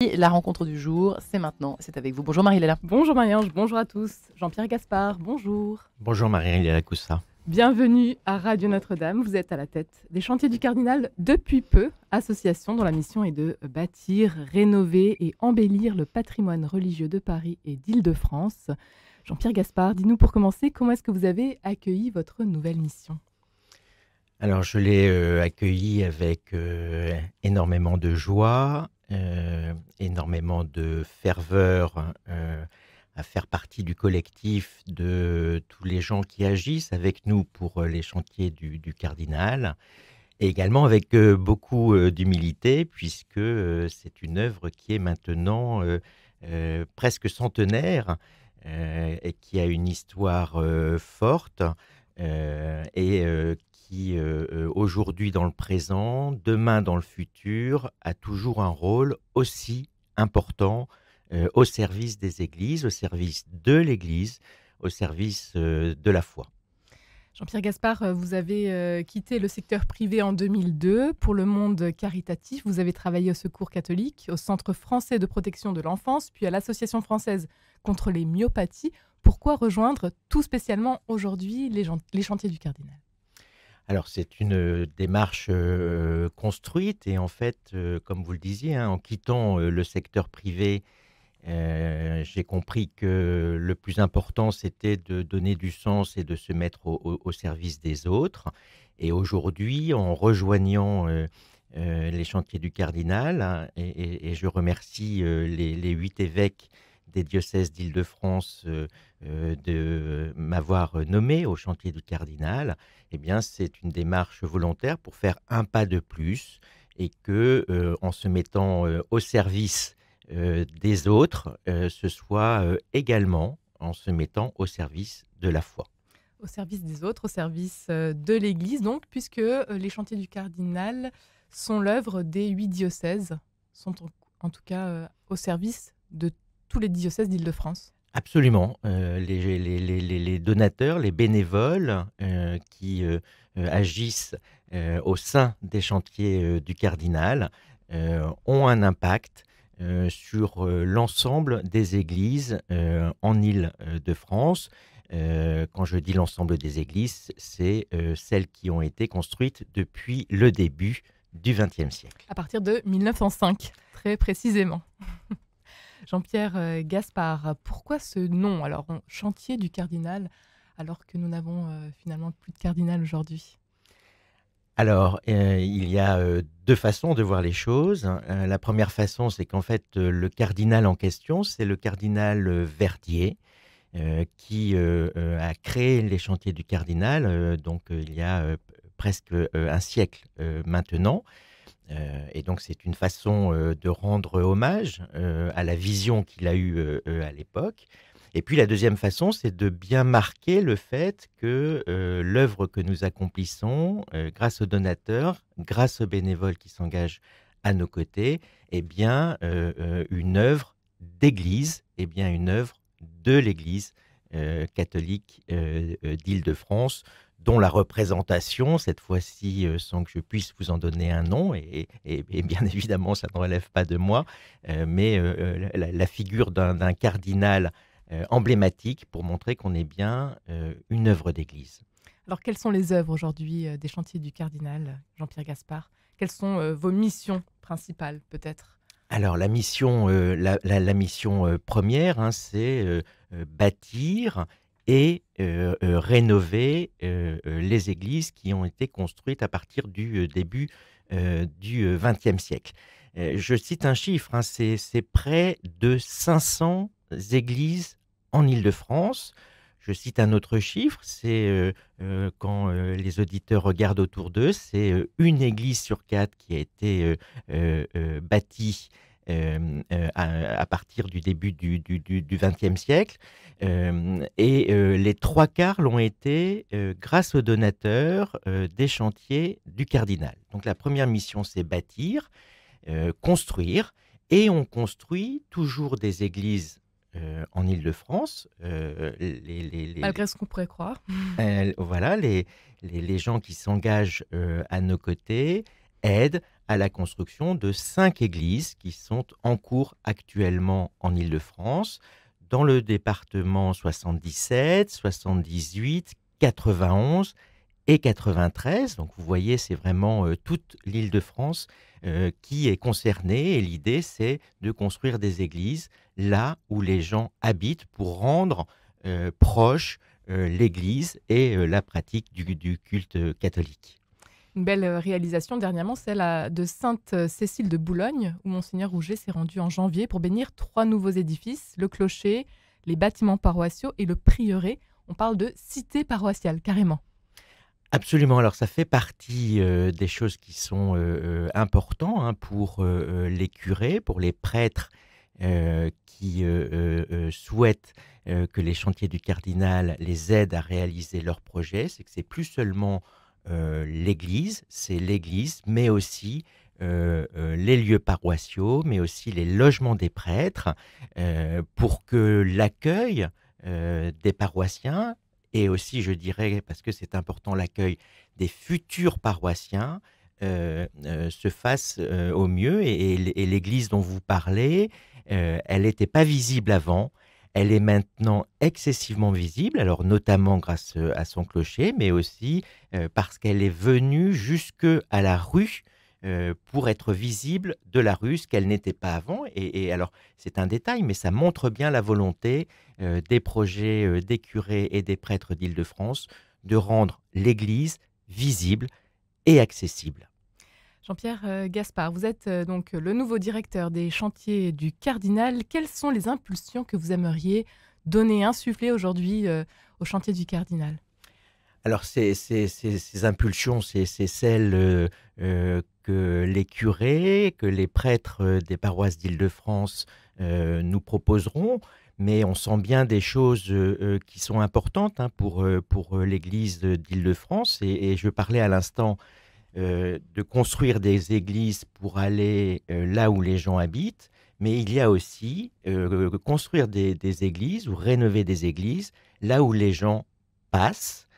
Et la rencontre du jour, c'est maintenant, c'est avec vous. Bonjour Marie-Léla. Bonjour Marie-Ange, bonjour à tous. Jean-Pierre Gaspard, bonjour. Bonjour Marie-Léla Coussa. Bienvenue à Radio Notre-Dame. Vous êtes à la tête des chantiers du Cardinal depuis peu, association dont la mission est de bâtir, rénover et embellir le patrimoine religieux de Paris et d'Île-de-France. Jean-Pierre Gaspard, dis-nous pour commencer, comment est-ce que vous avez accueilli votre nouvelle mission ? Alors je l'ai accueilli avec énormément de joie, énormément de ferveur à faire partie du collectif de tous les gens qui agissent avec nous pour les chantiers du Cardinal, et également avec beaucoup d'humilité, puisque c'est une œuvre qui est maintenant presque centenaire et qui a une histoire forte et qui, aujourd'hui dans le présent, demain dans le futur, a toujours un rôle aussi important au service des églises, au service de l'Église, au service de la foi. Jean-Pierre Gaspard, vous avez quitté le secteur privé en 2002 pour le monde caritatif. Vous avez travaillé au Secours catholique, au Centre français de protection de l'enfance, puis à l'Association française contre les myopathies. Pourquoi rejoindre tout spécialement aujourd'hui les chantiers du Cardinal ? Alors c'est une démarche construite et en fait, comme vous le disiez, en quittant le secteur privé, j'ai compris que le plus important, c'était de donner du sens et de se mettre au service des autres. Et aujourd'hui, en rejoignant les chantiers du Cardinal, et je remercie les 8 évêques des diocèses d'Île-de-France de m'avoir nommé au chantier du Cardinal, eh bien, c'est une démarche volontaire pour faire un pas de plus et que, en se mettant au service des autres, ce soit également en se mettant au service de la foi. Au service des autres, au service de l'Église, donc, puisque les chantiers du Cardinal sont l'œuvre des 8 diocèses, sont en tout cas au service de tous les diocèses d'Île-de-France. Absolument. Les donateurs, les bénévoles qui agissent au sein des chantiers du Cardinal ont un impact sur l'ensemble des églises en Île-de-France. Quand je dis l'ensemble des églises, c'est celles qui ont été construites depuis le début du XXe siècle. À partir de 1905, très précisément. Jean-Pierre Gaspard, pourquoi ce nom, alors chantier du Cardinal, alors que nous n'avons finalement plus de cardinal aujourd'hui ? Alors, il y a 2 façons de voir les choses. La première façon, c'est qu'en fait, le cardinal en question, c'est le cardinal Verdier, qui a créé les chantiers du Cardinal, donc il y a presque un siècle maintenant. Et donc c'est une façon de rendre hommage à la vision qu'il a eue à l'époque. Et puis la deuxième façon, c'est de bien marquer le fait que l'œuvre que nous accomplissons, grâce aux donateurs, grâce aux bénévoles qui s'engagent à nos côtés, est bien une œuvre d'église, est bien une œuvre de l'Église catholique d'Île-de-France, dont la représentation, cette fois-ci, sans que je puisse vous en donner un nom, et bien évidemment, ça ne relève pas de moi, mais la figure d'un cardinal emblématique pour montrer qu'on est bien une œuvre d'Église. Alors, quelles sont les œuvres aujourd'hui des chantiers du Cardinal, Jean-Pierre Gaspard ? Quelles sont vos missions principales, peut-être ? Alors, la mission première, c'est bâtir et rénover les églises qui ont été construites à partir du début du XXe siècle. Je cite un chiffre, c'est près de 500 églises en Île-de-France. Je cite un autre chiffre, c'est quand les auditeurs regardent autour d'eux, c'est une église sur 4 qui a été bâtie à partir du début du XXe siècle. Et les 3/4 l'ont été grâce aux donateurs des chantiers du Cardinal. Donc la première mission, c'est bâtir, construire, et on construit toujours des églises en Île-de-France. Malgré ce qu'on pourrait croire. Voilà, les gens qui s'engagent à nos côtés aident à la construction de 5 églises qui sont en cours actuellement en Île-de-France, dans le département 77, 78, 91 et 93. Donc vous voyez, c'est vraiment toute l'Île-de-France qui est concernée. Et l'idée, c'est de construire des églises là où les gens habitent pour rendre proche l'Église et la pratique du culte catholique. Une belle réalisation dernièrement, celle de Sainte-Cécile de Boulogne, où Monseigneur Rouget s'est rendu en janvier pour bénir 3 nouveaux édifices, le clocher, les bâtiments paroissiaux et le prieuré. On parle de cité paroissiale, carrément. Absolument. Alors, ça fait partie des choses qui sont importantes pour les curés, pour les prêtres qui souhaitent que les chantiers du cardinal les aident à réaliser leurs projets. C'est que c'est plus seulement l'église, c'est l'église, mais aussi les lieux paroissiaux, mais aussi les logements des prêtres, pour que l'accueil des paroissiens et aussi, je dirais, parce que c'est important, l'accueil des futurs paroissiens se fasse au mieux. Et l'église dont vous parlez, elle n'était pas visible avant. Elle est maintenant excessivement visible, alors notamment grâce à son clocher, mais aussi parce qu'elle est venue jusque à la rue pour être visible de la rue, ce qu'elle n'était pas avant. Et alors, c'est un détail, mais ça montre bien la volonté des projets des curés et des prêtres d'Île-de-France de rendre l'Église visible et accessible. Jean-Pierre Gaspard, vous êtes donc le nouveau directeur des chantiers du Cardinal. Quelles sont les impulsions que vous aimeriez donner, insuffler aujourd'hui au chantier du Cardinal ? Alors, ces impulsions, c'est celles que les curés, que les prêtres des paroisses d'Île-de-France nous proposeront, mais on sent bien des choses qui sont importantes pour l'Église d'Île-de-France. Et je parlais à l'instant de construire des églises pour aller là où les gens habitent, mais il y a aussi construire des églises ou rénover des églises là où les gens passent.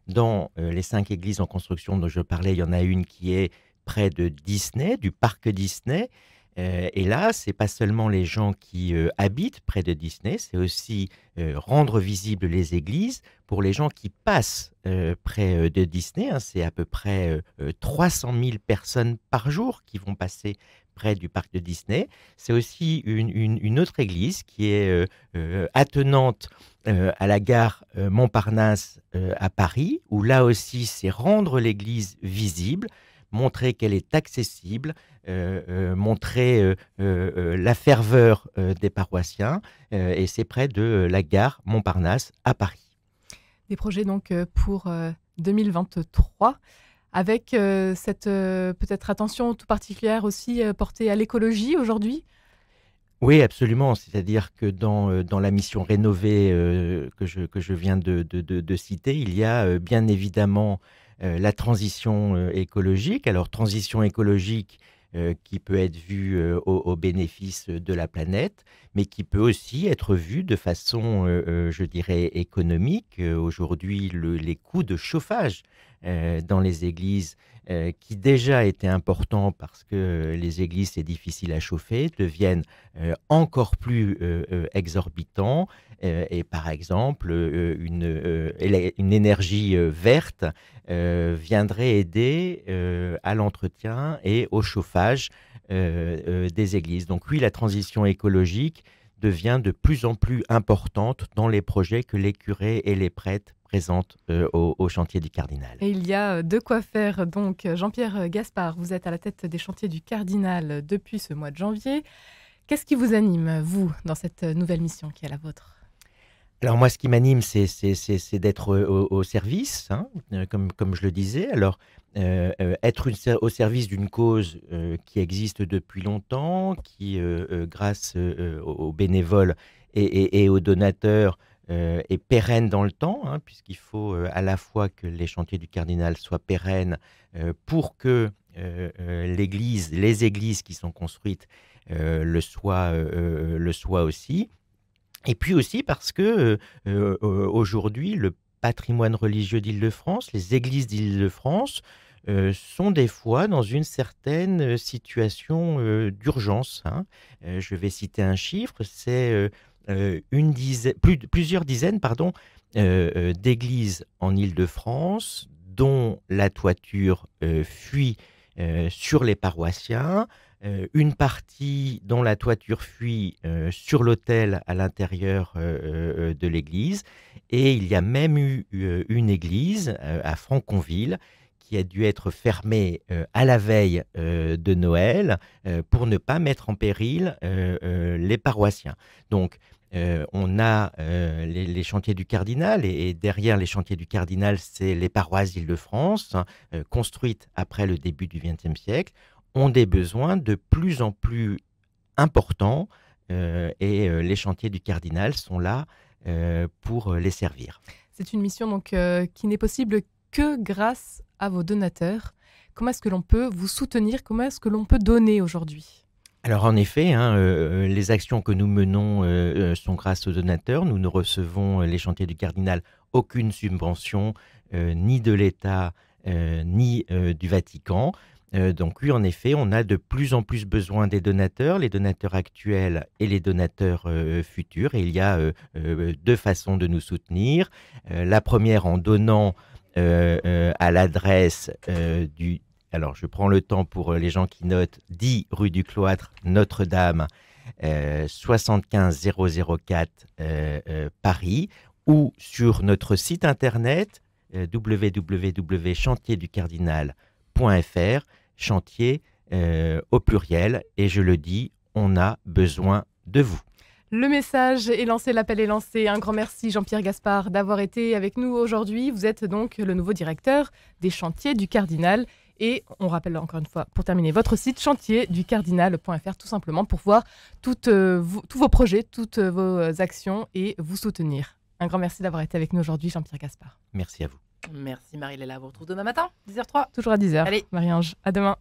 Dans les 5 églises en construction dont je parlais, il y en a une qui est près de Disney, du parc Disney. Et là, ce n'est pas seulement les gens qui habitent près de Disney, c'est aussi rendre visibles les églises pour les gens qui passent près de Disney. C'est à peu près 300 000 personnes par jour qui vont passer près du parc de Disney. C'est aussi une autre église qui est attenante à la gare Montparnasse à Paris, où là aussi, c'est rendre l'église visible, montrer qu'elle est accessible, montrer la ferveur des paroissiens, et c'est près de la gare Montparnasse à Paris. Des projets donc pour 2023, avec cette peut-être attention tout particulière aussi portée à l'écologie aujourd'hui. Oui, absolument. C'est-à-dire que dans la mission rénovée que je viens de citer, il y a bien évidemment la transition écologique. Alors, transition écologique qui peut être vue au bénéfice de la planète, mais qui peut aussi être vue de façon, je dirais, économique. Aujourd'hui, les coûts de chauffage dans les églises, qui déjà étaient importants parce que les églises, c'est difficile à chauffer, deviennent encore plus exorbitants. Et par exemple, une énergie verte viendrait aider à l'entretien et au chauffage des églises. Donc oui, la transition écologique devient de plus en plus importante dans les projets que les curés et les prêtres présentent au chantier du Cardinal. Et il y a de quoi faire. Donc, Jean-Pierre Gaspard, vous êtes à la tête des chantiers du Cardinal depuis ce mois de janvier. Qu'est-ce qui vous anime, vous, dans cette nouvelle mission qui est la vôtre ? Alors moi, ce qui m'anime, c'est d'être au service, comme je le disais. Alors, être au service d'une cause qui existe depuis longtemps, qui, grâce aux bénévoles et aux donateurs, est pérenne dans le temps, puisqu'il faut à la fois que les chantiers du Cardinal soient pérennes pour que les églises qui sont construites le soient aussi. Et puis aussi parce que aujourd'hui, le patrimoine religieux d'Île-de-France, les églises d'Île-de-France sont des fois dans une certaine situation d'urgence, hein. Je vais citer un chiffre, c'est plusieurs dizaines d'églises en Île-de-France dont la toiture fuit sur les paroissiens, une partie dont la toiture fuit sur l'autel à l'intérieur de l'église, et il y a même eu une église à Franconville qui a dû être fermée à la veille de Noël pour ne pas mettre en péril les paroissiens. Donc, on a les chantiers du Cardinal, et derrière les chantiers du Cardinal, c'est les paroisses d'Île-de-France, construites après le début du XXe siècle, ont des besoins de plus en plus importants, et les chantiers du Cardinal sont là pour les servir. C'est une mission donc qui n'est possible que grâce à vos donateurs. Comment est-ce que l'on peut vous soutenir? Comment est-ce que l'on peut donner aujourd'hui? Alors en effet, hein, les actions que nous menons sont grâce aux donateurs. Nous ne recevons, les chantiers du Cardinal, aucune subvention, ni de l'État, ni du Vatican. Donc oui, en effet, on a de plus en plus besoin des donateurs, les donateurs actuels et les donateurs futurs. Et il y a deux façons de nous soutenir. La première en donnant à l'adresse du... Alors, je prends le temps pour les gens qui notent, 10 rue du Cloître, Notre-Dame, 75 004 Paris, ou sur notre site internet www.chantierducardinal.fr, chantier au pluriel, et je le dis, on a besoin de vous. Le message est lancé, l'appel est lancé. Un grand merci Jean-Pierre Gaspard d'avoir été avec nous aujourd'hui. Vous êtes donc le nouveau directeur des chantiers du Cardinal. Et on rappelle encore une fois, pour terminer, votre site chantierducardinal.fr, tout simplement pour voir tous vos projets, toutes vos actions et vous soutenir. Un grand merci d'avoir été avec nous aujourd'hui, Jean-Pierre Gaspard. Merci à vous. Merci Marie-Léla, vous retrouve demain matin, 10h03. Toujours à 10h. Allez. Marie-Ange, à demain.